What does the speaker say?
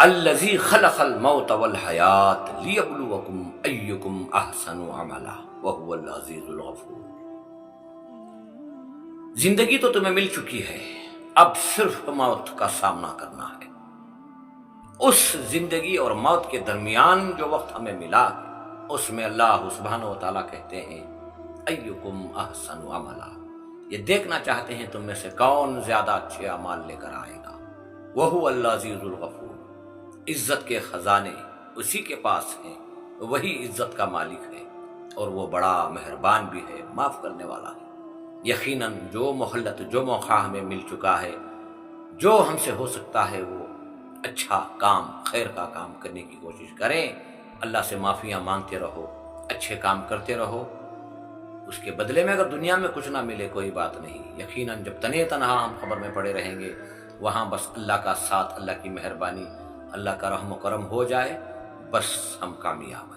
الذی خلق الموت والحیات لیبلوکم ایکم احسن عملا وہو العزیز الغفور۔ زندگی تو تمہیں مل چکی ہے، اب صرف موت کا سامنا کرنا ہے۔ اس زندگی اور موت کے درمیان جو وقت ہمیں ملا، اس میں اللہ سبحانہ و تعالیٰ کہتے ہیں ایکم احسن عملا، یہ دیکھنا چاہتے ہیں تم میں سے کون زیادہ اچھے اعمال لے کر آئے گا۔ وہو العزیز الغفور، عزت کے خزانے اسی کے پاس ہیں، وہی عزت کا مالک ہے اور وہ بڑا مہربان بھی ہے، معاف کرنے والا ہے۔ یقیناً جو مہلت، جو موقع ہمیں مل چکا ہے، جو ہم سے ہو سکتا ہے وہ اچھا کام، خیر کا کام کرنے کی کوشش کریں، اللہ سے معافیاں مانگتے رہو، اچھے کام کرتے رہو۔ اس کے بدلے میں اگر دنیا میں کچھ نہ ملے کوئی بات نہیں، یقیناً جب تنہا تنہا ہم قبر میں پڑے رہیں گے، وہاں بس اللہ کا ساتھ، اللہ کی مہربانی، اللہ کا رحم و کرم ہو جائے، بس ہم کامیاب ہیں۔